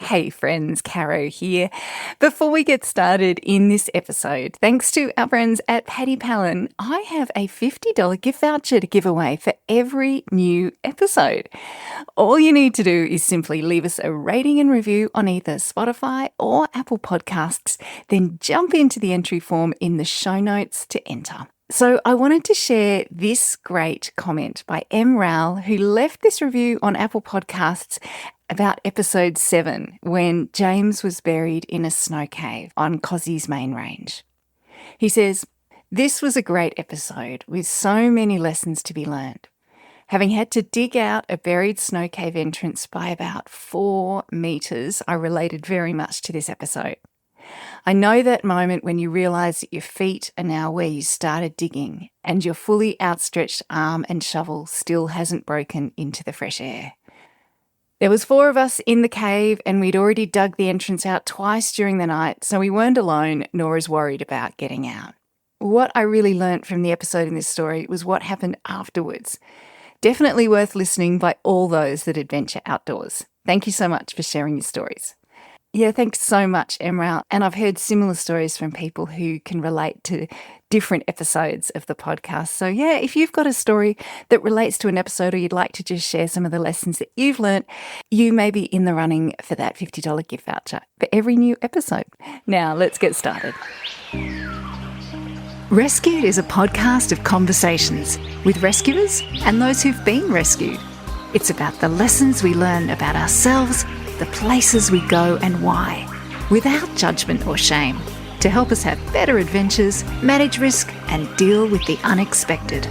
Hey friends, Caro here. Before we get started in this episode, thanks to our friends at Paddy Palin, I have a $50 gift voucher to give away for every new episode. All you need to do is simply leave us a rating and review on either Spotify or Apple Podcasts, then jump into the entry form in the show notes to enter. So I wanted to share this great comment by M. Rowell, who left this review on Apple Podcasts about episode 7, when James was buried in a snow cave on Cossey's main range. He says, "This was a great episode with so many lessons to be learned. Having had to dig out a buried snow cave entrance by about 4 metres, I related very much to this episode. I know that moment when you realise that your feet are now where you started digging and your fully outstretched arm and shovel still hasn't broken into the fresh air. There was 4 of us in the cave and we'd already dug the entrance out twice during the night, so we weren't alone nor as worried about getting out. What I really learnt from the episode in this story was what happened afterwards. Definitely worth listening by all those that adventure outdoors. Thank you so much for sharing your stories." Yeah, thanks so much, Emerald. And I've heard similar stories from people who can relate to different episodes of the podcast. So yeah, if you've got a story that relates to an episode or you'd like to just share some of the lessons that you've learnt, you may be in the running for that $50 gift voucher for every new episode. Now, let's get started. Rescued is a podcast of conversations with rescuers and those who've been rescued. It's about the lessons we learn about ourselves, the places we go and why, without judgment or shame, to help us have better adventures, manage risk and deal with the unexpected.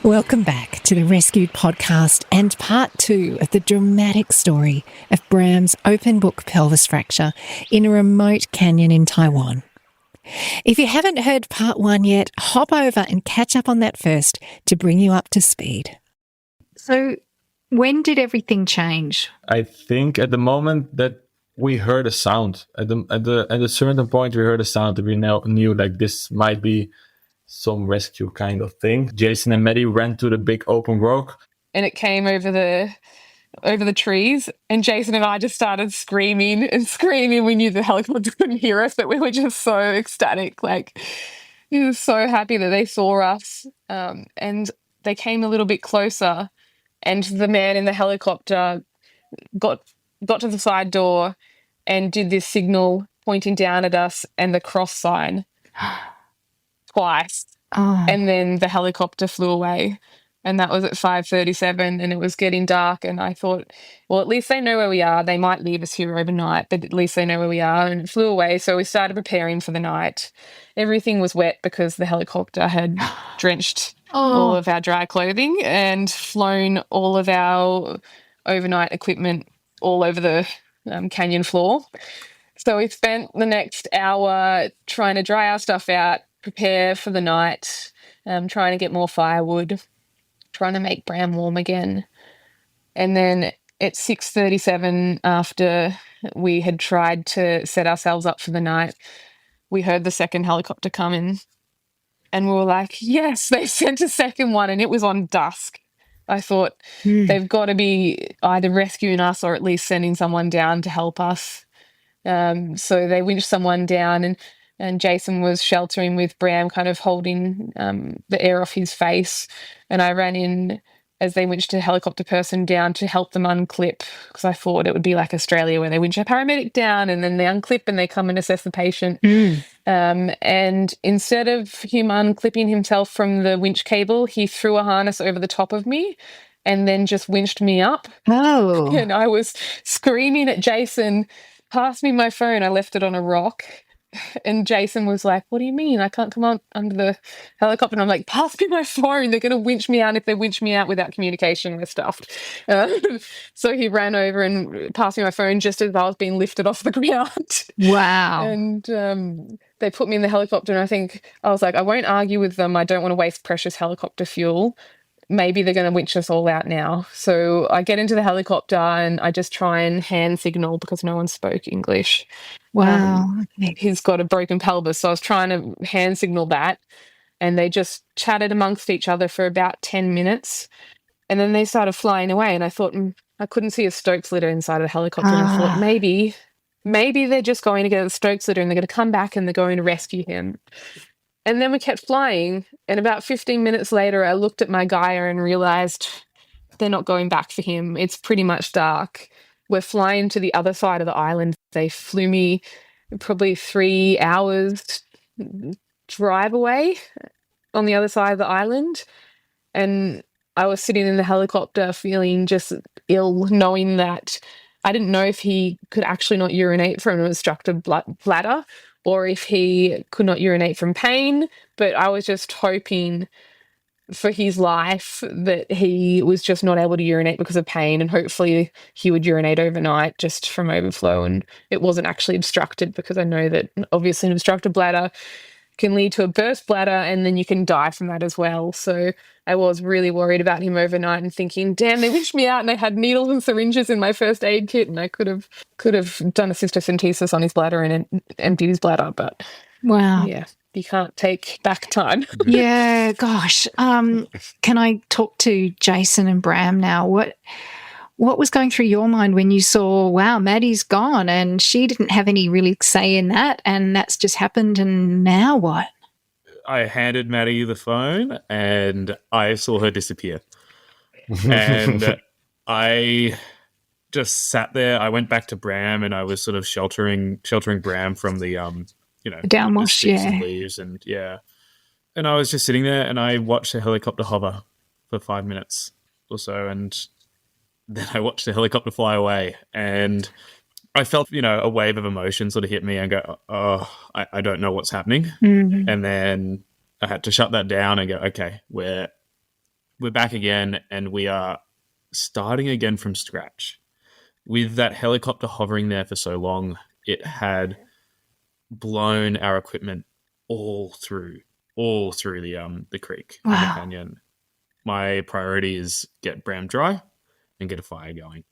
Welcome back to the Rescued podcast and part 2 of the dramatic story of Bram's open book pelvis fracture in a remote canyon in Taiwan. If you haven't heard part 1 yet, hop over and catch up on that first to bring you up to speed. So, when did everything change? I think at the moment that we heard a sound, at a certain point we heard a sound that we now knew like this might be some rescue kind of thing. Jason and Maddie ran to the big open rock, and it came over the trees, and Jason and I just started screaming and screaming. We knew the helicopter couldn't hear us, but we were just so ecstatic. Like, we were so happy that they saw us, and they came a little bit closer. And the man in the helicopter got to the side door and did this signal pointing down at us and the cross sign twice. Oh. And then the helicopter flew away. And that was at 5:37 and it was getting dark. And I thought, well, at least they know where we are. They might leave us here overnight, but at least they know where we are. And it flew away. So we started preparing for the night. Everything was wet because the helicopter had drenched all of our dry clothing and flown all of our overnight equipment all over the canyon floor. So we spent the next hour trying to dry our stuff out, prepare for the night, trying to get more firewood, trying to make Bram warm again. And then at 6:37, after we had tried to set ourselves up for the night, we heard the second helicopter come in. And we were like, yes, they've sent a second one, and it was on dusk. I thought they've got to be either rescuing us or at least sending someone down to help us. So they winched someone down, and Jason was sheltering with Bram, kind of holding the air off his face. And I ran in as they winched a helicopter person down to help them unclip, because I thought it would be like Australia where they winch a paramedic down and then they unclip and they come and assess the patient. And instead of him unclipping himself from the winch cable, he threw a harness over the top of me and then just winched me up. Oh. And I was screaming at Jason, pass me my phone. I left it on a rock. And Jason was like, what do you mean? I can't come on under the helicopter. And I'm like, pass me my phone. They're going to winch me out. If they winch me out without communication, we're stuffed. So he ran over and passed me my phone just as I was being lifted off the ground. Wow. And they put me in the helicopter. And I was like, I won't argue with them. I don't want to waste precious helicopter fuel. Maybe they're going to winch us all out now. So I get into the helicopter and I just try and hand signal because no one spoke English. Wow. He's got a broken pelvis. So I was trying to hand signal that. And they just chatted amongst each other for about 10 minutes. And then they started flying away. And I thought, I couldn't see a Stokes litter inside of the helicopter, and I thought maybe they're just going to get a Stokes litter and they're going to come back and they're going to rescue him. And then we kept flying, and about 15 minutes later, I looked at my Gaia and realized they're not going back for him. It's pretty much dark. We're flying to the other side of the island. They flew me probably 3 hours drive away on the other side of the island. And I was sitting in the helicopter feeling just ill, knowing that I didn't know if he could actually not urinate from an obstructed bladder or if he could not urinate from pain. But I was just hoping for his life that he was just not able to urinate because of pain, and hopefully he would urinate overnight just from overflow and it wasn't actually obstructed, because I know that obviously an obstructed bladder can lead to a burst bladder and then you can die from that as well. So I was really worried about him overnight and thinking, damn, they wished me out and they had needles and syringes in my first aid kit and I could have done a cystocentesis on his bladder and emptied his bladder. But wow. Yeah, you can't take back time. Yeah, gosh. Can I talk to Jason and Bram now? What was going through your mind when you saw, wow, Maddie's gone and she didn't have any really say in that and that's just happened, and now what? I handed Maddie the phone and I saw her disappear. And I just sat there. I went back to Bram and I was sort of sheltering Bram from the downwash, the sticks and leaves, and and I was just sitting there and I watched the helicopter hover for 5 minutes or so, and then I watched the helicopter fly away, and I felt a wave of emotion sort of hit me and go, oh, I don't know what's happening. Mm-hmm. And then I had to shut that down and go, okay, we're back again and we are starting again from scratch. With that helicopter hovering there for so long, it had blown our equipment all through the creek, wow. and the canyon. My priority is get Bram dry and get a fire going.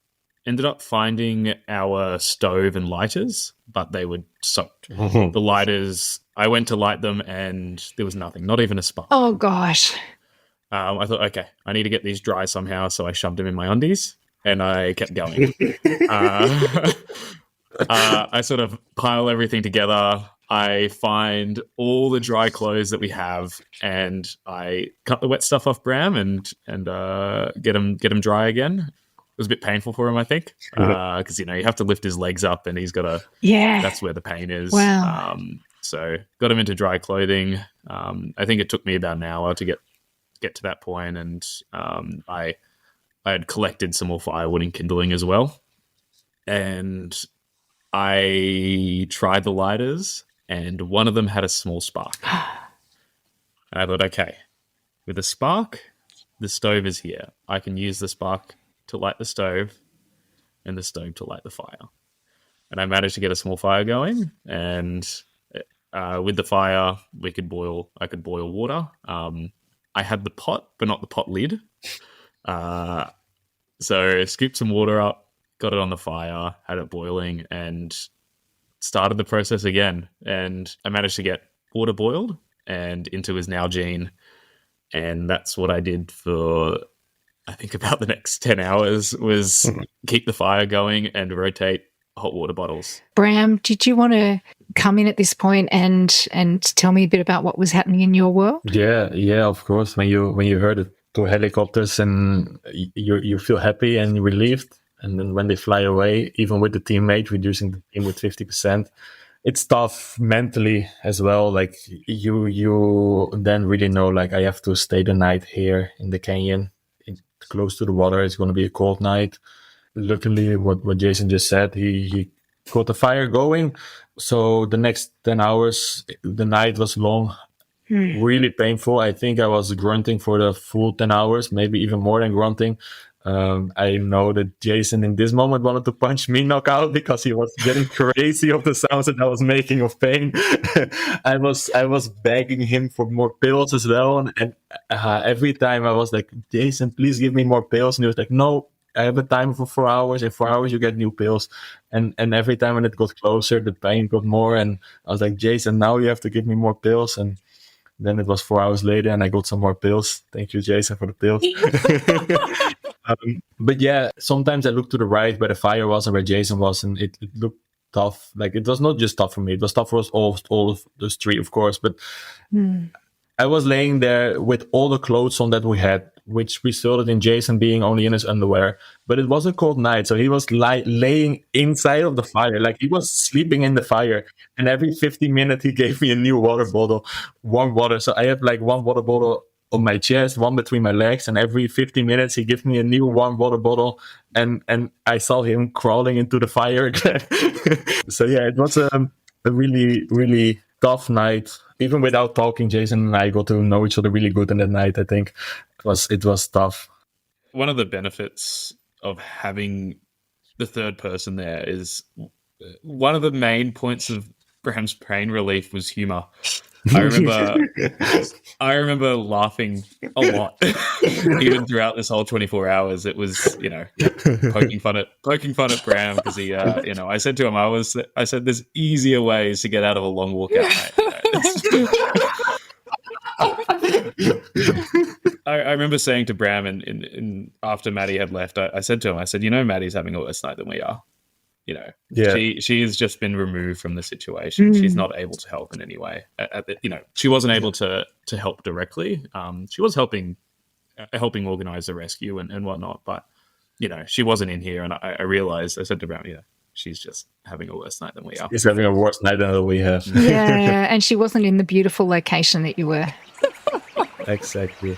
Ended up finding our stove and lighters, but they were soaked. The lighters, I went to light them and there was nothing, not even a spark. Oh gosh. I thought, okay, I need to get these dry somehow, so I shoved them in my undies and I kept going. I sort of pile everything together. I find all the dry clothes that we have, and I cut the wet stuff off Bram and get him dry again. It was a bit painful for him, I think, because you have to lift his legs up, and he's got to. Yeah, that's where the pain is. Wow. So got him into dry clothing. I think it took me about an hour to get to that point, and I had collected some more firewood and kindling as well, and I tried the lighters, and one of them had a small spark. And I thought, okay, with a spark, the stove is here. I can use the spark to light the stove and the stove to light the fire. And I managed to get a small fire going, and with the fire, I could boil water. I had the pot, but not the pot lid. So scooped some water up, got it on the fire, had it boiling, and started the process again. And I managed to get water boiled and into his Nalgene. And that's what I did for, I think, about the next 10 hours was keep the fire going and rotate hot water bottles. Bram, did you want to come in at this point and tell me a bit about what was happening in your world? Yeah, of course. When you heard the two helicopters and you feel happy and relieved, and then when they fly away, even with the teammate, reducing the team with 50%, it's tough mentally as well. Like you then really know, like, I have to stay the night here in the canyon, close to the water. It's going to be a cold night. Luckily, what Jason just said, he got the fire going. So the next 10 hours, the night was long, really painful. I think I was grunting for the full 10 hours, maybe even more than grunting. I know that Jason in this moment wanted to punch me knockout because he was getting crazy of the sounds that I was making of pain. I was begging him for more pills as well. And every time I was like, Jason, please give me more pills. And he was like, no, I have a time for 4 hours. In 4 hours, you get new pills. And every time when it got closer, the pain got more. And I was like, Jason, now you have to give me more pills. And Then it was 4 hours later and I got some more pills. Thank you, Jason, for the pills. But yeah, sometimes I looked to the right where the fire was and where Jason was, and it looked tough. Like, it was not just tough for me, it was tough for us all of those three, of course. But I was laying there with all the clothes on that we had, which resulted in Jason being only in his underwear. But it was a cold night, so he was laying inside of the fire, like he was sleeping in the fire. And every 15 minutes, he gave me a new water bottle, warm water. So I have like one water bottle on my chest, one between my legs, and every 15 minutes, he gives me a new warm water bottle. And I saw him crawling into the fire again. So yeah, it was a really, really tough night. Even without talking, Jason and I got to know each other really good in that night. I think it was tough. One of the benefits of having the third person there is one of the main points of Bram's pain relief was humor. I remember laughing a lot, even throughout this whole 24 hours. It was, poking fun at Bram because he, I said to him, I said, there's easier ways to get out of a long walk out, mate. I remember saying to Bram, in after Maddie had left, I said to him, I said, Maddie's having a worse night than we are. She has just been removed from the situation. She's not able to help in any way. She wasn't able to help directly. She was helping organize the rescue and whatnot, but she wasn't in here. And I realized, I said to Bram, she's just having a worse night than we are. She's having a worse night than we have. Yeah, and she wasn't in the beautiful location that you were. Exactly.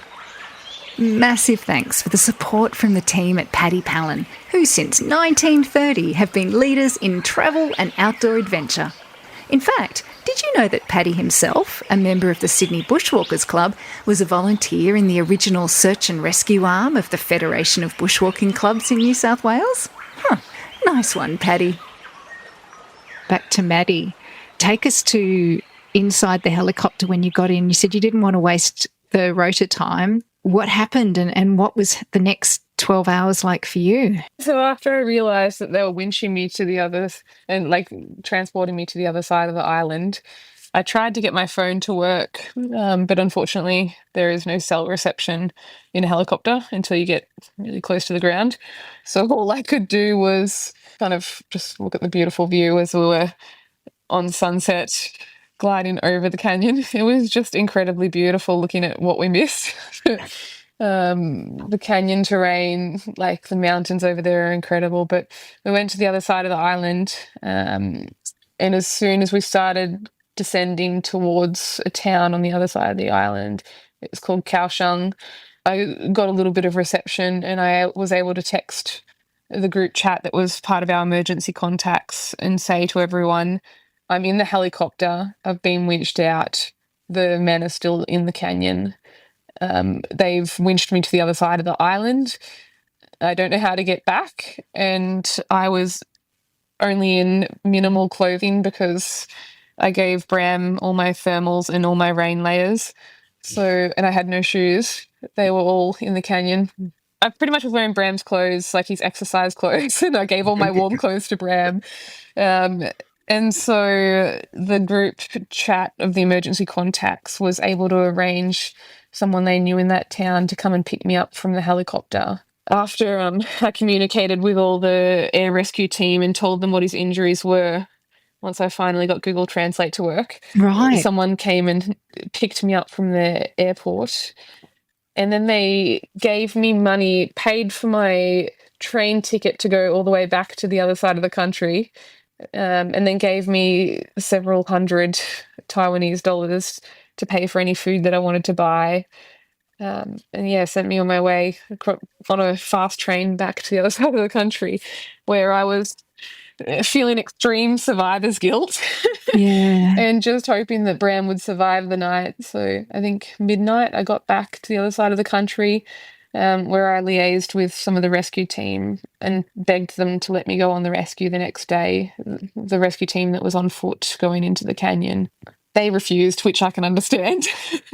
Massive thanks for the support from the team at Paddy Palin, who since 1930 have been leaders in travel and outdoor adventure. In fact, did you know that Paddy himself, a member of the Sydney Bushwalkers Club, was a volunteer in the original search and rescue arm of the Federation of Bushwalking Clubs in New South Wales? Nice one, Paddy. Back to Maddie. Take us to inside the helicopter when you got in. You said you didn't want to waste the rotor time. What happened and what was the next 12 hours like for you? So after I realised that they were winching me to the others and transporting me to the other side of the island, I tried to get my phone to work, but unfortunately there is no cell reception in a helicopter until you get really close to the ground. So all I could do was kind of just look at the beautiful view as we were on sunset, gliding over the canyon. It was just incredibly beautiful looking at what we missed. The canyon terrain, like the mountains over there, are incredible. But we went to the other side of the island, and as soon as we started descending towards a town on the other side of the island, it's called Kaohsiung, I got a little bit of reception and I was able to text the group chat that was part of our emergency contacts and say to everyone, I'm in the helicopter, I've been winched out, the men are still in the canyon. They've winched me to the other side of the island. I don't know how to get back. And I was only in minimal clothing because I gave Bram all my thermals and all my rain layers. And I had no shoes. They were all in the canyon. I pretty much was wearing Bram's clothes, like his exercise clothes, and I gave all my warm clothes to Bram. And so the group chat of the emergency contacts was able to arrange someone they knew in that town to come and pick me up from the helicopter. After I communicated with all the air rescue team and told them what his injuries were, once I finally got Google Translate to work, Right. someone came and picked me up from the airport. And then they gave me money, paid for my train ticket to go all the way back to the other side of the country, and then gave me several hundred Taiwanese dollars to pay for any food that I wanted to buy. And sent me on my way on a fast train back to the other side of the country, where I was feeling extreme survivor's guilt. Yeah. And just hoping that Bram would survive the night. So I think midnight I got back to the other side of the country, where I liaised with some of the rescue team and begged them to let me go on the rescue the next day, the rescue team that was on foot going into the canyon. They refused, which I can understand.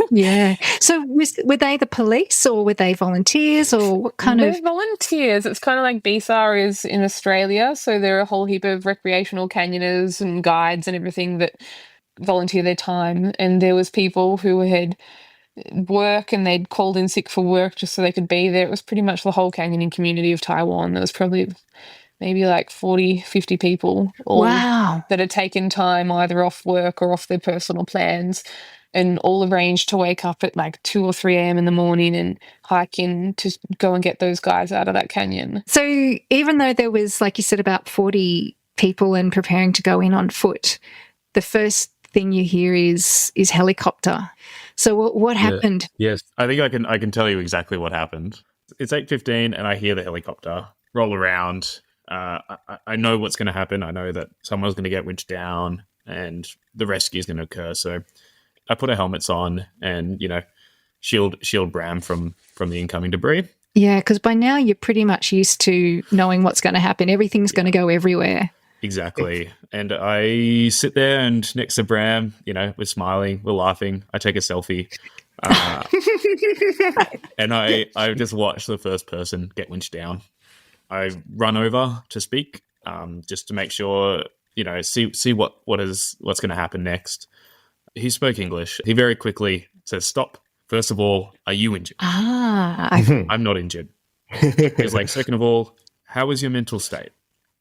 Yeah. So were they the police or were they volunteers or what kind They're of... volunteers. It's kind of like BSAR is in Australia. So there are a whole heap of recreational canyoners and guides and everything that volunteer their time, and there was people who had work and they'd called in sick for work just so they could be there. It was pretty much the whole canyoning community of Taiwan. There was probably maybe like 40, 50 people all Wow. that had taken time either off work or off their personal plans, and all arranged to wake up at like 2 or 3 a.m. in the morning and hike in to go and get those guys out of that canyon. So even though there was, like you said, about 40 people and preparing to go in on foot, the first thing you hear is helicopter. So what happened? Yes. I think I can tell you exactly what happened. It's 8:15 and I hear the helicopter roll around. I know what's going to happen. I know that someone's going to get winched down and the rescue is going to occur. So I put our helmets on and, shield Bram from the incoming debris. Yeah, because by now you're pretty much used to knowing what's going to happen. Everything's going to go everywhere. Exactly. And I sit there and next to Bram, we're smiling, we're laughing. I take a selfie. And I just watch the first person get winched down. I run over to speak, just to make sure, see what's going to happen next. He spoke English. He very quickly says, "Stop. First of all, are you injured?" I'm not injured. He's like, "Second of all, how is your mental state?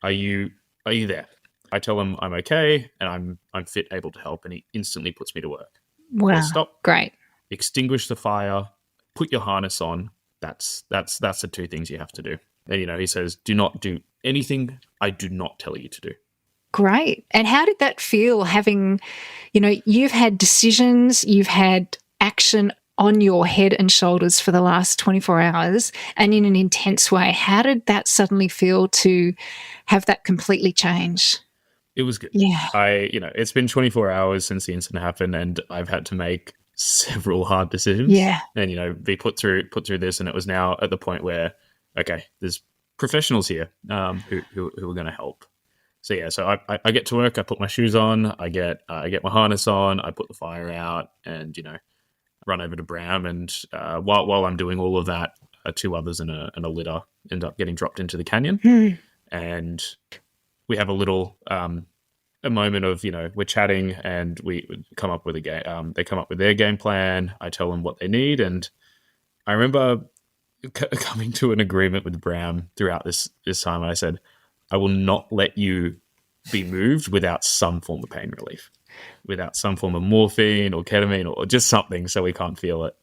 Are you there?" I tell him I'm okay and I'm fit, able to help, and he instantly puts me to work. Wow. Stop. Great. Extinguish the fire. Put your harness on. That's the two things you have to do. And he says, "Do not do anything I do not tell you to do." Great. And how did that feel having, you've had decisions, you've had action on your head and shoulders for the last 24 hours and in an intense way. How did that suddenly feel to have that completely change? It was good. Yeah. It's been 24 hours since the incident happened and I've had to make several hard decisions. Yeah. And, be put through this, and it was now at the point where, okay, there's professionals here who are going to help. So yeah, so I get to work. I put my shoes on. I get my harness on. I put the fire out, and run over to Bram. And while I'm doing all of that, two others in a litter end up getting dropped into the canyon, and we have a little a moment of we're chatting, and we come up with a game. They come up with their game plan. I tell them what they need, and I remember coming to an agreement with Bram throughout this time. I said, I will not let you be moved without some form of pain relief, without some form of morphine or ketamine or just something so we can't feel it.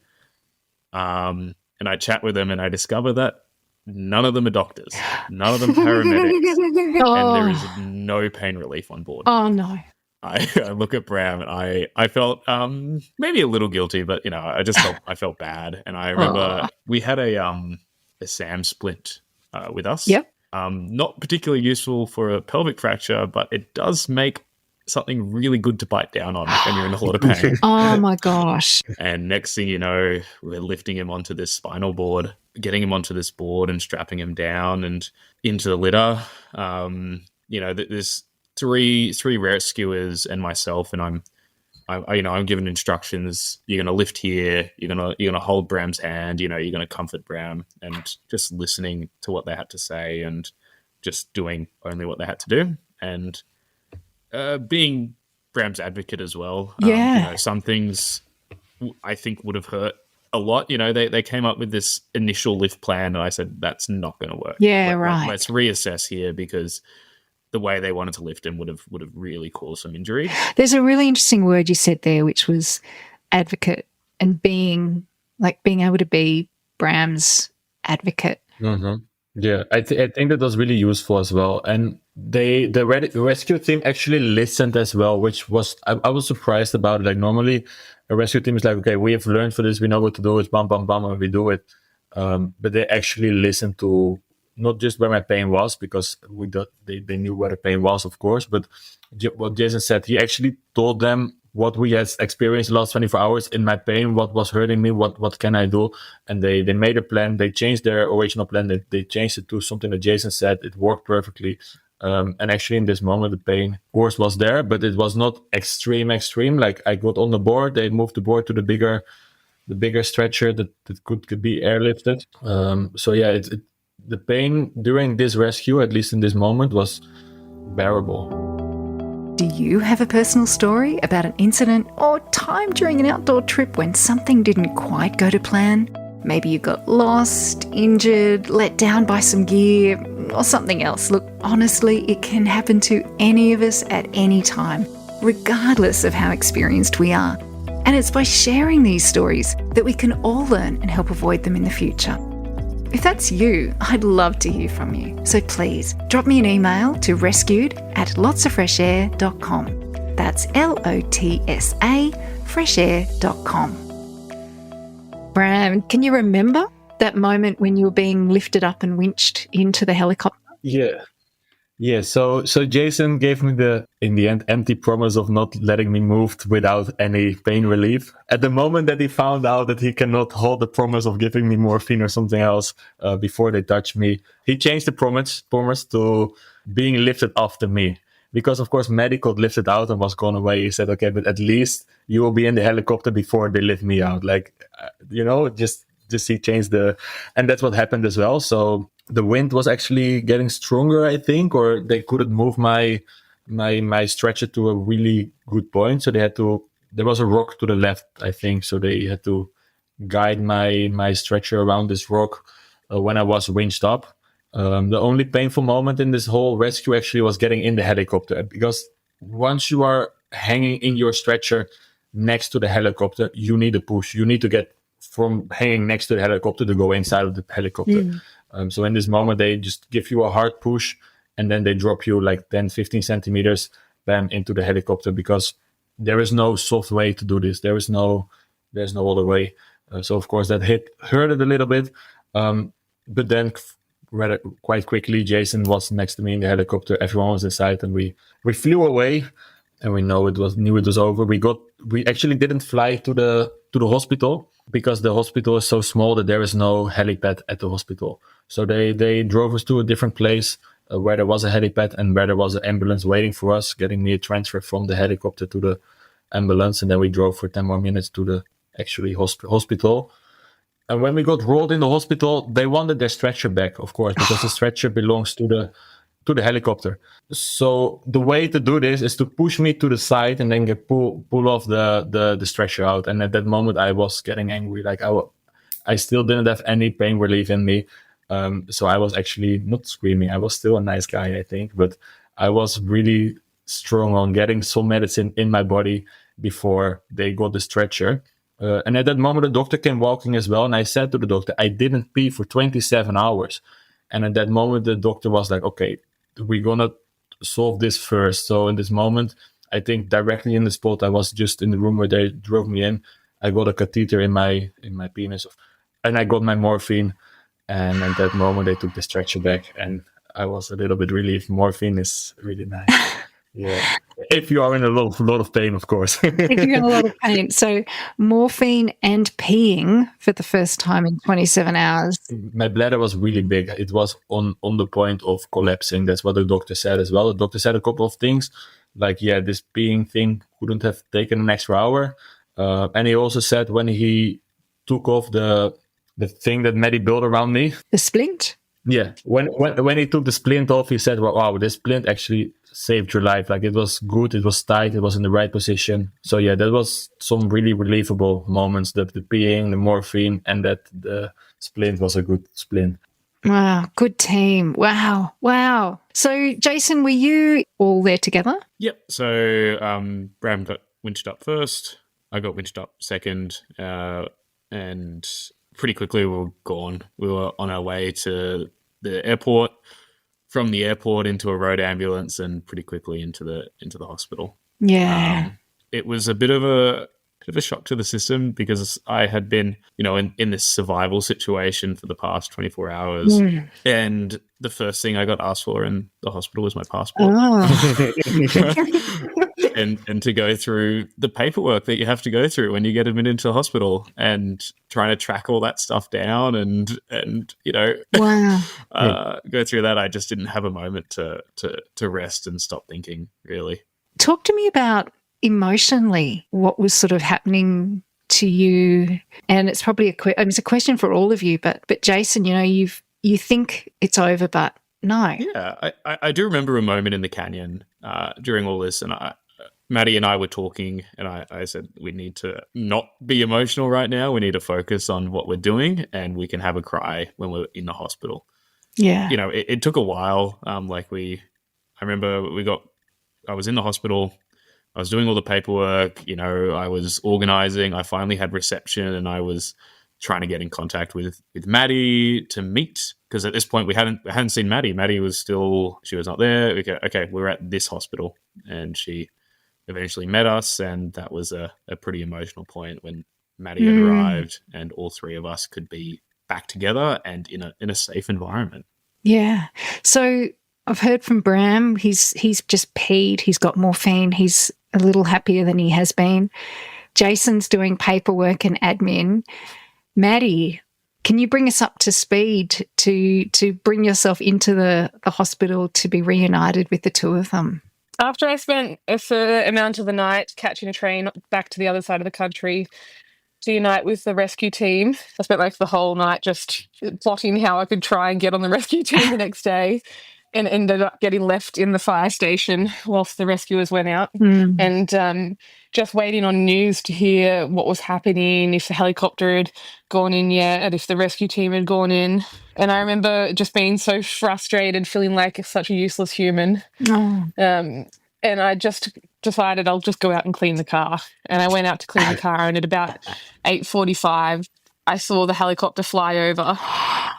And I chat with them and I discover that none of them are doctors, none of them paramedics, and there is no pain relief on board. Oh, no. I look at Bram and I felt maybe a little guilty, but I felt bad. And I remember we had a SAM splint with us. Yep. Not particularly useful for a pelvic fracture, but it does make something really good to bite down on when you're in a lot of pain. Oh my gosh. And next thing you know, we're lifting him onto this spinal board, getting him onto this board and strapping him down and into the litter. There's three rescuers and myself, and I'm given instructions. You're going to lift here. You're going to hold Bram's hand. You're going to comfort Bram, and just listening to what they had to say and just doing only what they had to do, and being Bram's advocate as well. Yeah. Some things I think would have hurt a lot. They came up with this initial lift plan, and I said that's not going to work. Yeah, right. Let's reassess here, because the way they wanted to lift him would have really caused some injury. There's a really interesting word you said there, which was advocate, and being able to be Bram's advocate. Mm-hmm. Yeah, I think that was really useful as well. And the rescue team actually listened as well, which was, I was surprised about it. Like normally a rescue team is like, okay, we have learned for this, we know what to do, it's bam, bam, bam, and we do it. But they actually listened to not just where my pain was, because they knew where the pain was, of course, but what Jason said, he actually told them what we had experienced the last 24 hours in my pain, what was hurting me, what can I do? And they made a plan. They changed their original plan. They changed it to something that Jason said. It worked perfectly. And actually in this moment, the pain, of course, was there, but it was not extreme. Like I got on the board, they moved the board to the bigger stretcher that could be airlifted. So yeah, the pain during this rescue, at least in this moment, was bearable. Do you have a personal story about an incident or time during an outdoor trip when something didn't quite go to plan? Maybe you got lost, injured, let down by some gear, or something else. Look, honestly, it can happen to any of us at any time, regardless of how experienced we are. And it's by sharing these stories that we can all learn and help avoid them in the future. If that's you, I'd love to hear from you. So please drop me an email to rescued@lotsoffreshair.com. That's LOTSA freshair.com. Bram, can you remember that moment when you were being lifted up and winched into the helicopter? Yeah. So Jason gave me in the end, empty promise of not letting me move without any pain relief. At the moment that he found out that he cannot hold the promise of giving me morphine or something else before they touch me, he changed the promise to being lifted after me. Because of course, medical lifted out and was gone away. He said, okay, but at least you will be in the helicopter before they lift me out. Just he changed and that's what happened as well. So the wind was actually getting stronger, I think, or they couldn't move my stretcher to a really good point. So there was a rock to the left, I think. So they had to guide my stretcher around this rock when I was winched up. The only painful moment in this whole rescue actually was getting in the helicopter, because once you are hanging in your stretcher next to the helicopter, you need a push. You need to get from hanging next to the helicopter to go inside of the helicopter. So in this moment, they just give you a hard push and then they drop you like 10, 15 centimeters, bam, into the helicopter, because there is no soft way to do this. There's no other way. So of course that hurt it a little bit. But then rather quite quickly, Jason was next to me in the helicopter. Everyone was inside and we flew away, and we knew it was over. We actually didn't fly to the hospital, because the hospital is so small that there is no helipad at the hospital. So they drove us to a different place where there was a helipad and where there was an ambulance waiting for us, getting me a transfer from the helicopter to the ambulance. And then we drove for 10 more minutes to the actually hospital. And when we got rolled in the hospital, they wanted their stretcher back, of course, because the stretcher belongs to the helicopter. So the way to do this is to push me to the side and then pull off the stretcher out. And at that moment, I was getting angry. Like I still didn't have any pain relief in me. So I was actually not screaming. I was still a nice guy, I think, but I was really strong on getting some medicine in my body before they got the stretcher. And at that moment, the doctor came walking as well. And I said to the doctor, I didn't pee for 27 hours. And at that moment, the doctor was like, okay, we're going to solve this first. So in this moment, I think directly in the spot, I was just in the room where they drove me in. I got a catheter in my penis and I got my morphine. And at that moment, they took the stretcher back and I was a little bit relieved. Morphine is really nice. Yeah. If you are in a lot of pain, of course. If you're in a lot of pain. So morphine and peeing for the first time in 27 hours. My bladder was really big. It was on the point of collapsing. That's what the doctor said as well. The doctor said a couple of things like, yeah, this peeing thing couldn't have taken an extra hour. And he also said when he took off the thing that Maddie built around me. The splint? Yeah. When he took the splint off, he said, wow, this splint actually saved your life. Like, it was good, it was tight, it was in the right position. So yeah, that was some really relievable moments, the peeing, the morphine, and that the splint was a good splint. Wow, good team. Wow. So Jason, were you all there together? Yep. So Bram got winched up first, I got winched up second, and pretty quickly we were gone. We were on our way to the airport, from the airport into a road ambulance, and pretty quickly into the hospital. Yeah. It was a bit of a shock to the system, because I had been, in this survival situation for the past 24 hours. And the first thing I got asked for in the hospital was my passport. And to go through the paperwork that you have to go through when you get admitted into the hospital, and trying to track all that stuff down and Wow. go through that. I just didn't have a moment to rest and stop thinking, really. Talk to me about emotionally what was sort of happening to you. And it's probably it's a question for all of you, but Jason, you think it's over, but No. Yeah, I do remember a moment in the canyon during all this, and Maddie and I were talking, and I said, we need to not be emotional right now. We need to focus on what we're doing, and we can have a cry when we're in the hospital. Yeah. You know, it took a while. I remember I was in the hospital. I was doing all the paperwork. You know, I was organizing. I finally had reception, and I was trying to get in contact with Maddie to meet, because at this point we hadn't seen Maddie. Maddie was she was not there. Okay, we're at this hospital, and she eventually met us, and that was a pretty emotional point when Maddie had arrived, and all three of us could be back together and in a safe environment. Yeah. So I've heard from Bram. He's just peed. He's got morphine. He's a little happier than he has been. Jason's doing paperwork and admin. Maddie, can you bring us up to speed to bring yourself into the hospital to be reunited with the two of them? After I spent a fair amount of the night catching a train back to the other side of the country to unite with the rescue team, I spent like the whole night just plotting how I could try and get on the rescue team the next day, and ended up getting left in the fire station whilst the rescuers went out, and just waiting on news to hear what was happening, if the helicopter had gone in yet, if the rescue team had gone in. And I remember just being so frustrated, feeling like such a useless human. And I just decided I'll just go out and clean the car. And I went out to clean the car, and at about 8:45, I saw the helicopter fly over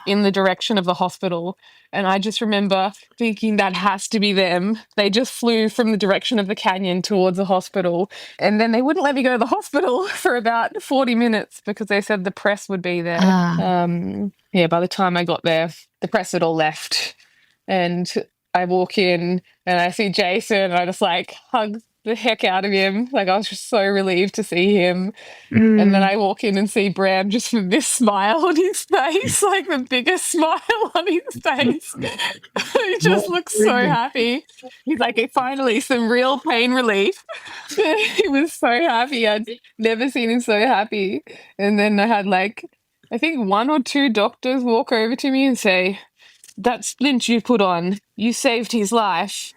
in the direction of the hospital. And I just remember thinking that has to be them. They just flew from the direction of the canyon towards the hospital. And then they wouldn't let me go to the hospital for about 40 minutes because they said the press would be there. By the time I got there, the press had all left. And I walk in and I see Jason, and I just like hug the heck out of him. Like, I was just so relieved to see him. And then I walk in and see Bram just with this smile on his face, like the biggest smile on his face. He just looks so happy. He's like, finally, some real pain relief. He was so happy. I'd never seen him so happy. And then I had I think one or two doctors walk over to me and say, "That splint you put on, you saved his life."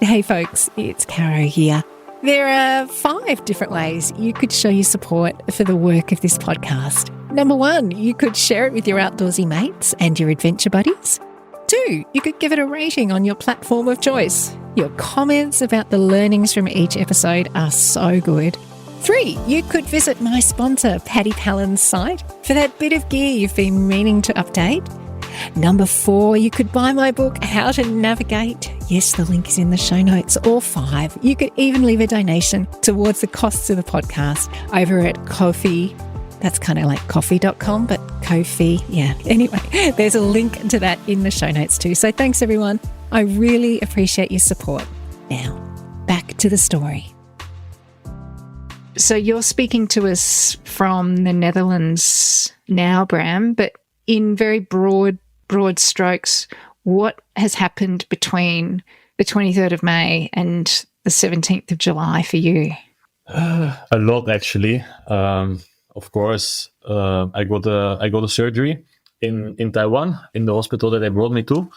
Hey folks, it's Caro here. There are 5 different ways you could show your support for the work of this podcast. Number 1, you could share it with your outdoorsy mates and your adventure buddies. 2, you could give it a rating on your platform of choice. Your comments about the learnings from each episode are so good. 3, you could visit my sponsor, Paddy Pallen's site, for that bit of gear you've been meaning to update. Number 4, you could buy my book, How to Navigate. Yes, the link is in the show notes. Or 5, you could even leave a donation towards the costs of the podcast over at Ko-fi. That's kind of like coffee.com, but Ko-fi. Yeah. Anyway, there's a link to that in the show notes too. So thanks, everyone. I really appreciate your support. Now, back to the story. So you're speaking to us from the Netherlands now, Bram, but in very broad strokes, what has happened between the 23rd of May and the 17th of July for you? A lot, actually. Of course, I got a surgery in Taiwan, in the hospital that they brought me to,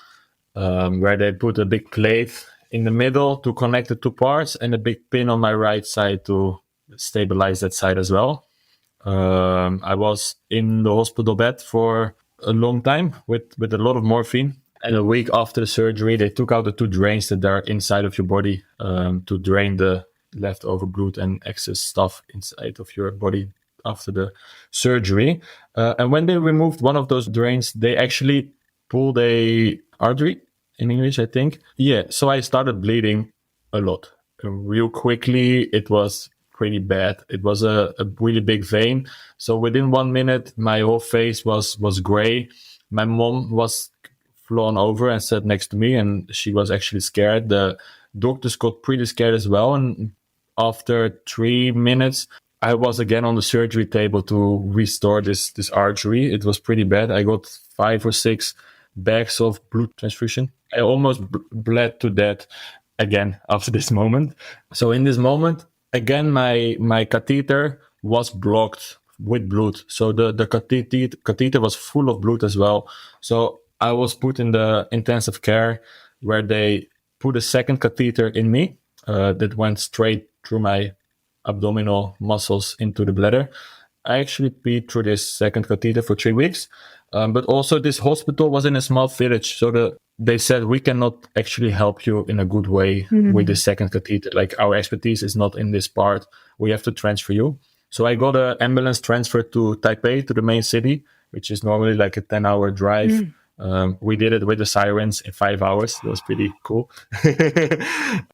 where they put a big plate in the middle to connect the two parts and a big pin on my right side to stabilize that side as well. I was in the hospital bed for a long time with a lot of morphine. And a week after the surgery, they took out the 2 drains that are inside of your body to drain the leftover blood and excess stuff inside of your body after the surgery. And when they removed one of those drains, they actually pulled a artery, in English, I think. Yeah, so I started bleeding a lot. Real quickly, it was pretty bad. It was a really big vein. So within 1 minute, my whole face was gray. My mom was flown over and sat next to me, and she was actually scared. The doctors got pretty scared as well. And after 3 minutes, I was again on the surgery table to restore this artery. It was pretty bad. I got 5 or 6 bags of blood transfusion. I almost bled to death again after this moment. So in this moment, again, my catheter was blocked with blood. So the catheter was full of blood as well. So I was put in the intensive care where they put a second catheter in me that went straight through my abdominal muscles into the bladder. I actually peed through this second catheter for 3 weeks. But also this hospital was in a small village. So they said, we cannot actually help you in a good way with the second catheter. Like our expertise is not in this part. We have to transfer you. So I got an ambulance transfer to Taipei, to the main city, which is normally like a 10-hour drive. We did it with the sirens in 5 hours. That was pretty cool.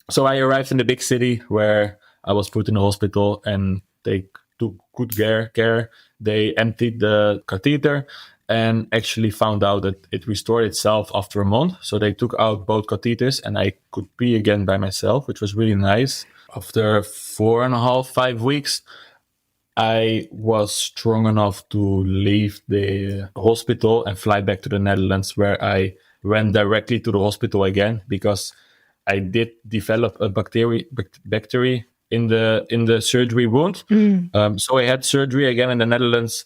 So I arrived in the big city where I was put in the hospital, and they took good care. They emptied the catheter and actually found out that it restored itself after a month. So they took out both catheters and I could pee again by myself, which was really nice. After 4.5, 5 weeks, I was strong enough to leave the hospital and fly back to the Netherlands, where I went directly to the hospital again because I did develop a bacteria in the surgery wound. So I had surgery again in the Netherlands,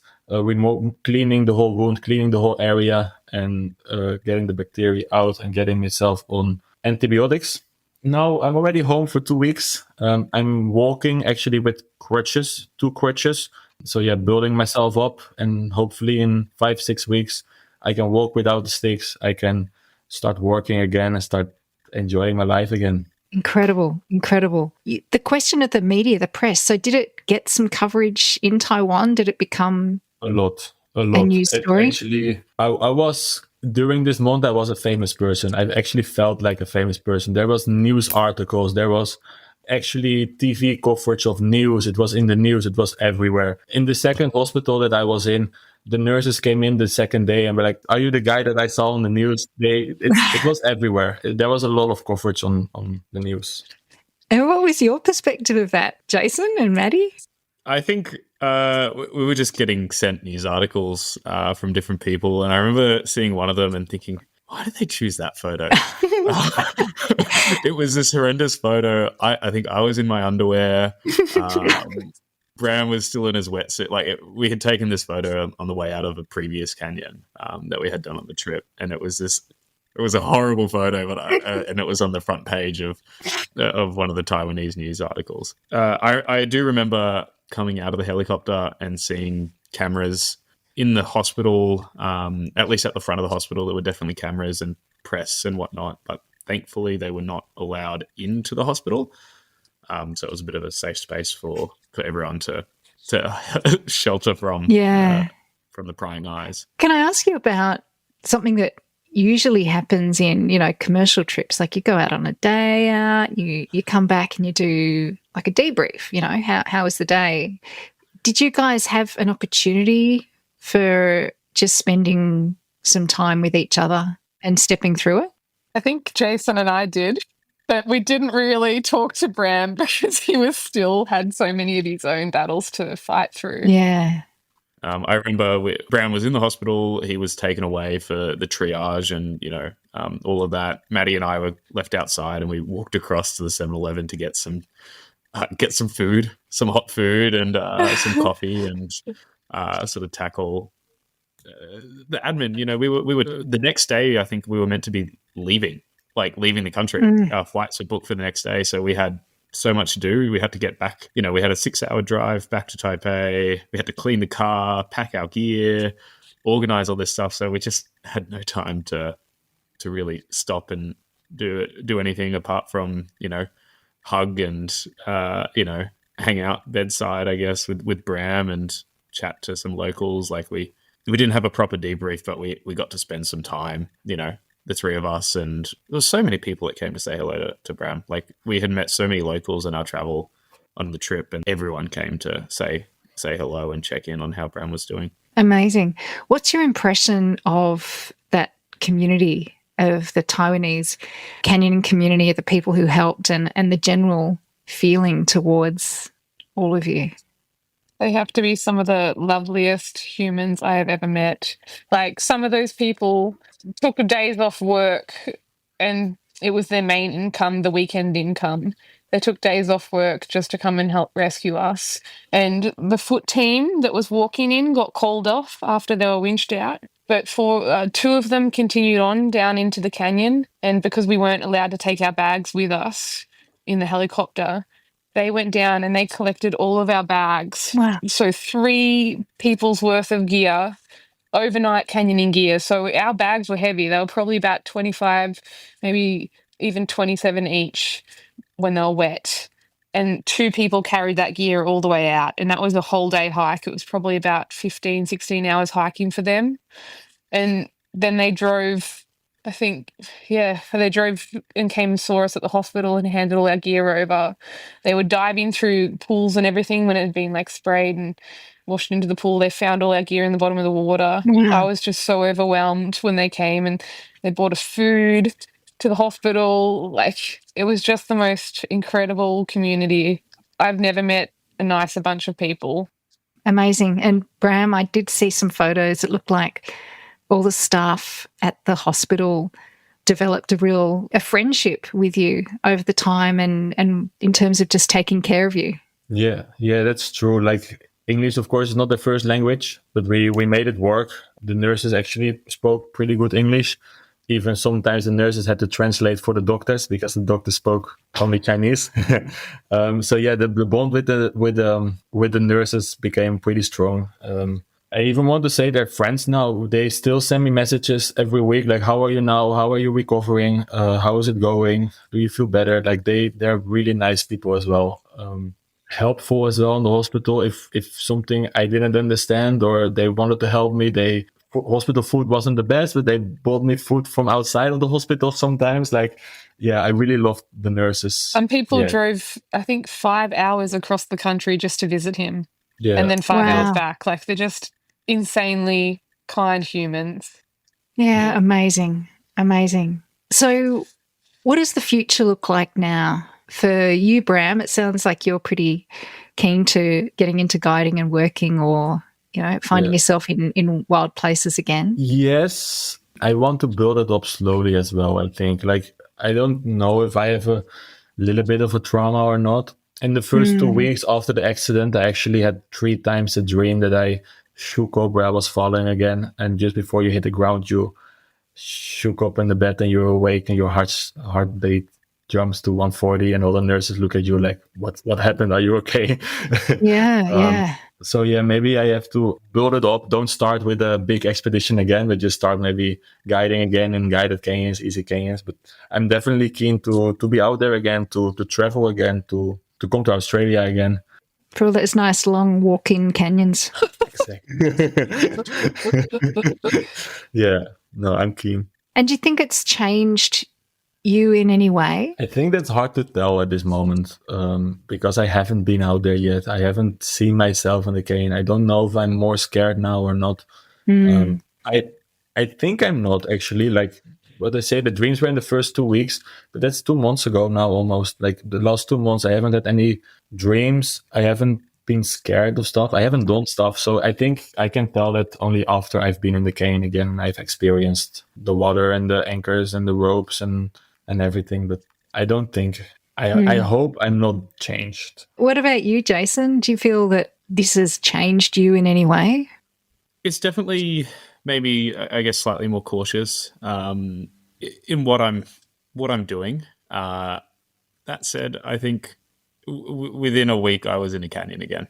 cleaning the whole wound, cleaning the whole area, and getting the bacteria out and getting myself on antibiotics. Now I'm already home for 2 weeks. I'm walking actually with crutches, 2 crutches. So yeah, building myself up, and hopefully in 5-6 weeks I can walk without the sticks. I can start working again and start enjoying my life again. Incredible. The question of the media, the press, so did it get some coverage in Taiwan? Did it become A lot. a news story? Actually, I was, during this month, I was a famous person. I actually felt like a famous person. There was news articles. There was actually TV coverage of news. It was in the news. It was everywhere. In the second hospital that I was in, the nurses came in the second day and were like, "Are you the guy that I saw on the news?" It was everywhere. There was a lot of coverage on the news. And what was your perspective of that, Jason and Maddie? I think we were just getting sent news articles from different people, and I remember seeing one of them and thinking, why did they choose that photo? It was this horrendous photo. I think I was in my underwear. Bram was still in his wetsuit. We had taken this photo on the way out of a previous canyon that we had done on the trip, and it was a horrible photo, but and it was on the front page of one of the Taiwanese news articles. I do remember coming out of the helicopter and seeing cameras in the hospital, at least at the front of the hospital. There were definitely cameras and press and whatnot, but thankfully they were not allowed into the hospital. So it was a bit of a safe space for everyone to shelter from the prying eyes. Can I ask you about something that usually happens in, commercial trips? Like you go out on a day out, you come back and you do like a debrief, how was the day? Did you guys have an opportunity for just spending some time with each other and stepping through it? I think Jason and I did, but we didn't really talk to Bram because he had so many of his own battles to fight through. Yeah. I remember Bram was in the hospital. He was taken away for the triage and, all of that. Maddie and I were left outside and we walked across to the 7-Eleven to get some food, some hot food and some coffee and sort of tackle the admin. We were the next day, I think we were meant to be leaving the country. Our flights were booked for the next day. So we had so much to do. We had to get back. We had a 6-hour drive back to Taipei. We had to clean the car, pack our gear, organize all this stuff. So we just had no time to really stop and do anything apart from, hug and, hang out bedside, I guess, with Bram and chat to some locals. Like we didn't have a proper debrief, but we got to spend some time, the three of us, and there was so many people that came to say hello to Bram. Like we had met so many locals in our travel on the trip, and everyone came to say hello and check in on how Bram was doing. Amazing. What's your impression of that community, of the Taiwanese canyoning community, of the people who helped, and the general feeling towards all of you? They have to be some of the loveliest humans I have ever met. Like some of those people took days off work and it was their main income, the weekend income. They took days off work just to come and help rescue us. And the foot team that was walking in got called off after they were winched out. But for two of them continued on down into the canyon, and because we weren't allowed to take our bags with us in the helicopter, they went down and they collected all of our bags. Wow. So 3 people's worth of gear, overnight canyoning gear. So our bags were heavy. They were probably about 25, maybe even 27 each when they were wet. And 2 people carried that gear all the way out. And that was a whole day hike. It was probably about 15, 16 hours hiking for them. And then they drove, I think, they drove and came and saw us at the hospital and handed all our gear over. They were diving through pools and everything when it had been like sprayed and washed into the pool. They found all our gear in the bottom of the water. Wow. I was just so overwhelmed when they came, and they brought us food to the hospital. Like, it was just the most incredible community. I've never met a nicer bunch of people. Amazing. And Bram, I did see some photos. It looked like all the staff at the hospital developed a friendship with you over the time and in terms of just taking care of you. Yeah, that's true. Like, English, of course, is not the first language, but we made it work. The nurses actually spoke pretty good English. Even sometimes the nurses had to translate for the doctors because the doctors spoke only Chinese. So yeah, the bond with the nurses became pretty strong. I even want to say they're friends now. They still send me messages every week, like, how are you now? How are you recovering? How is it going? Do you feel better? Like, they're really nice people as well. Helpful as well in the hospital. If something I didn't understand or they wanted to help me, hospital food wasn't the best, but they bought me food from outside of the hospital sometimes. Like, yeah, I really loved the nurses. Some people drove, I think, 5 hours across the country just to visit him. Yeah. And then 5 Wow. hours back. Like, they're just insanely kind humans. Yeah, amazing. Amazing. So what does the future look like now for you, Bram? It sounds like you're pretty keen to getting into guiding and working, or, you know, finding yourself in wild places again. Yes, I want to build it up slowly as well, I think. Like, I don't know if I have a little bit of a trauma or not. In the first 2 weeks after the accident, I actually had 3 times a dream that I shook up where I was falling again. And just before you hit the ground, you shook up in the bed and you're awake and your heartbeat jumps to 140 and all the nurses look at you like, what happened? Are you okay? Yeah. So yeah, maybe I have to build it up. Don't start with a big expedition again, but just start maybe guiding again in guided canyons, easy canyons. But I'm definitely keen to be out there again, to travel again, to come to Australia again. For all those nice long walk-in canyons. Exactly. Yeah, no, I'm keen. And do you think it's changed you in any way? I think that's hard to tell at this moment because I haven't been out there yet. I haven't seen myself in the canyon. I don't know if I'm more scared now or not. I think I'm not actually. Like what I say, the dreams were in the first 2 weeks, but that's 2 months ago now almost. Like the last 2 months, I haven't had any dreams. I haven't been scared of stuff. I haven't done stuff. So I think I can tell that only after I've been in the canyon again and I've experienced the water and the anchors and the ropes and everything. But I don't think, I hope I'm not changed. What about you, Jason? Do you feel that this has changed you in any way? It's definitely maybe, I guess, slightly more cautious in what I'm doing. That said, I think within a week I was in a canyon again.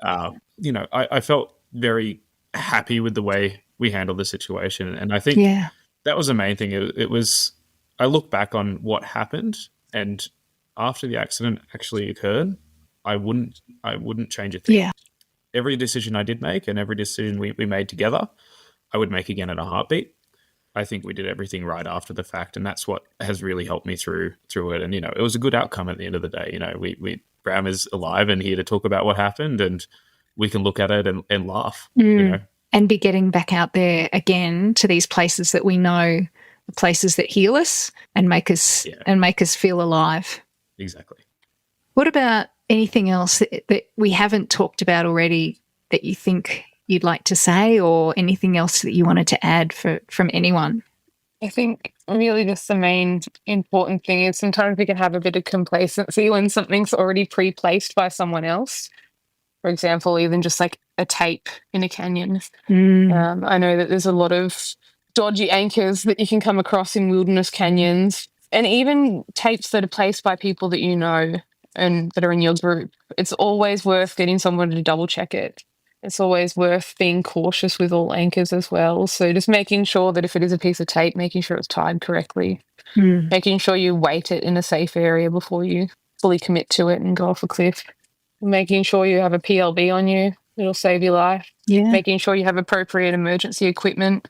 I felt very happy with the way we handled the situation, and I think that was the main thing. It was, I look back on what happened, and after the accident actually occurred, I wouldn't change a thing. Yeah. Every decision I did make and every decision we made together, I would make again in a heartbeat. I think we did everything right after the fact, and that's what has really helped me through it. And, it was a good outcome at the end of the day. We Bram is alive and here to talk about what happened, and we can look at it and laugh. And be getting back out there again to these places that we know, the places that heal us and make us feel alive. Exactly. What about anything else that we haven't talked about already that you think you'd like to say, or anything else that you wanted to add from anyone? I think really just the main important thing is sometimes we can have a bit of complacency when something's already pre-placed by someone else. For example, even just like a tape in a canyon. Mm. I know that there's a lot of dodgy anchors that you can come across in wilderness canyons, and even tapes that are placed by people that you know and that are in your group. It's always worth getting someone to double check it. It's always worth being cautious with all anchors as well. So just making sure that if it is a piece of tape, making sure it's tied correctly, making sure you weight it in a safe area before you fully commit to it and go off a cliff, making sure you have a PLB on you. It'll save your life. Yeah. Making sure you have appropriate emergency equipment,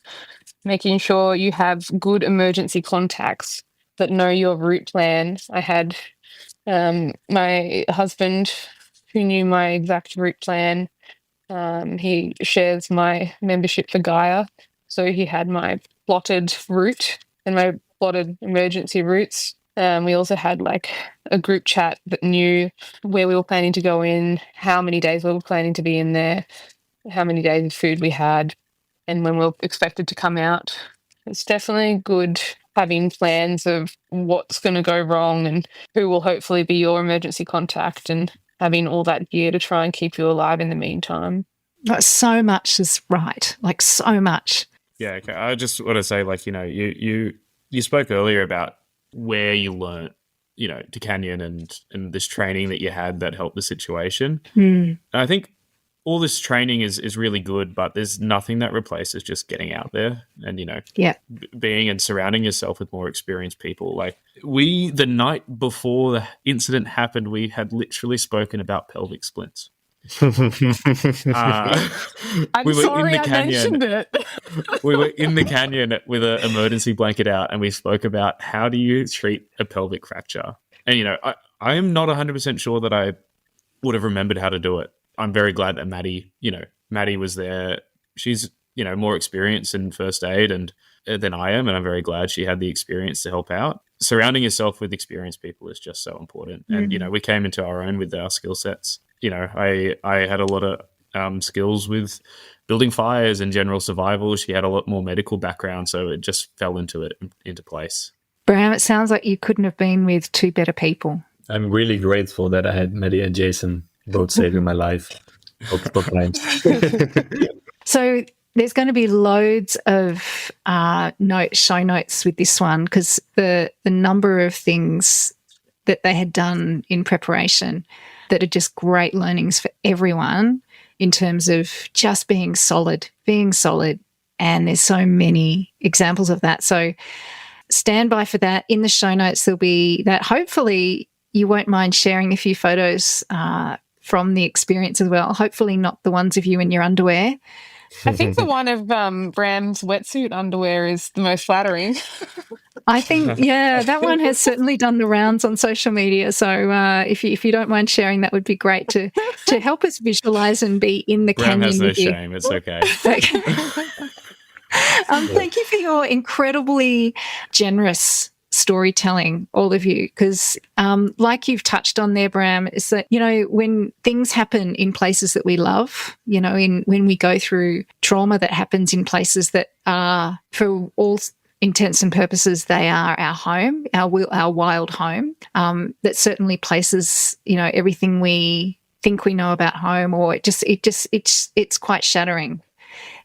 making sure you have good emergency contacts that know your route plan. I had my husband who knew my exact route plan. He shares my membership for Gaia, so he had my plotted route and my plotted emergency routes. We also had like a group chat that knew where we were planning to go in, how many days we were planning to be in there, how many days of food we had, and when we were expected to come out. It's definitely good having plans of what's going to go wrong and who will hopefully be your emergency contact, and having all that gear to try and keep you alive in the meantime. So much is right, like so much. Yeah, okay. I just want to say, like, you know, you spoke earlier about where you learnt, you know, to canyon and this training that you had that helped the situation. And I think all this training is really good, but there's nothing that replaces just getting out there and, you know, being and surrounding yourself with more experienced people. Like the night before the incident happened, we had literally spoken about pelvic splints. I'm sorry I mentioned it. We were in the canyon with an emergency blanket out, and we spoke about how do you treat a pelvic fracture. And, you know, I am not 100% sure that I would have remembered how to do it. I'm very glad that Maddie was there. She's, you know, more experienced in first aid than I am, and I'm very glad she had the experience to help out. Surrounding yourself with experienced people is just so important. And, you know, we came into our own with our skill sets. You know, I had a lot of skills with building fires and general survival. She had a lot more medical background, so it just fell into place. Bram, it sounds like you couldn't have been with two better people. I'm really grateful that I had Maddie and Jason both saving my life multiple times. So there's going to be loads of show notes with this one, because the number of things that they had done in preparation that are just great learnings for everyone in terms of just being solid. And there's so many examples of that. So stand by for that. In the show notes, there'll be that. Hopefully you won't mind sharing a few photos from the experience as well. Hopefully not the ones of you in your underwear. I think the one of Bram's wetsuit underwear is the most flattering. I think, that one has certainly done the rounds on social media. So if you don't mind sharing, that would be great to help us visualize and be in the Bram canyon has no with you. shame. It's okay. Thank you for your incredibly generous storytelling, all of you, because like you've touched on there, Bram, is that, you know, when things happen in places that we love, you know, when we go through trauma that happens in places that are, for all intents and purposes, they are our home, our wild home, that certainly places, you know, everything we think we know about home, or it's quite shattering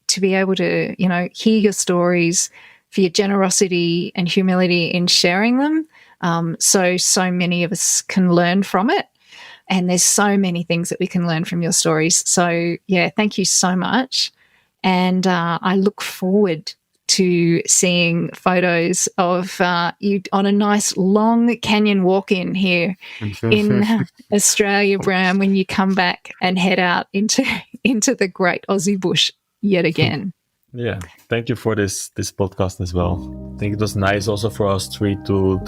to be able to, you know, hear your stories, for your generosity and humility in sharing them. So many of us can learn from it. And there's so many things that we can learn from your stories. So, yeah, thank you so much. And I look forward to seeing photos of you on a nice long canyon walk-in here in Australia, Bram, when you come back and head out into the great Aussie bush yet again. Yeah, thank you for this podcast as well. I think it was nice also for us three to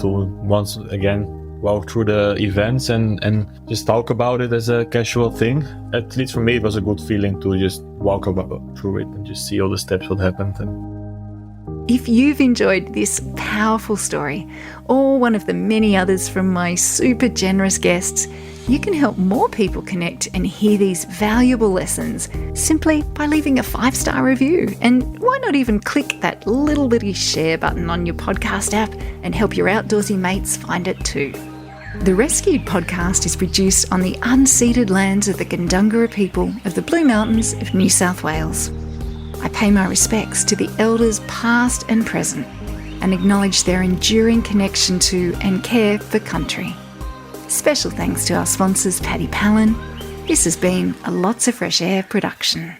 once again walk through the events and just talk about it as a casual thing. At least for me, it was a good feeling to just walk through it and just see all the steps what happened. If you've enjoyed this powerful story, or one of the many others from my super generous guests, you can help more people connect and hear these valuable lessons simply by leaving a 5-star review. And why not even click that little bitty share button on your podcast app and help your outdoorsy mates find it too. The Rescued podcast is produced on the unceded lands of the Gundungurra people of the Blue Mountains of New South Wales. I pay my respects to the elders past and present and acknowledge their enduring connection to and care for country. Special thanks to our sponsors Paddy Palin. This has been a Lots of Fresh Air production.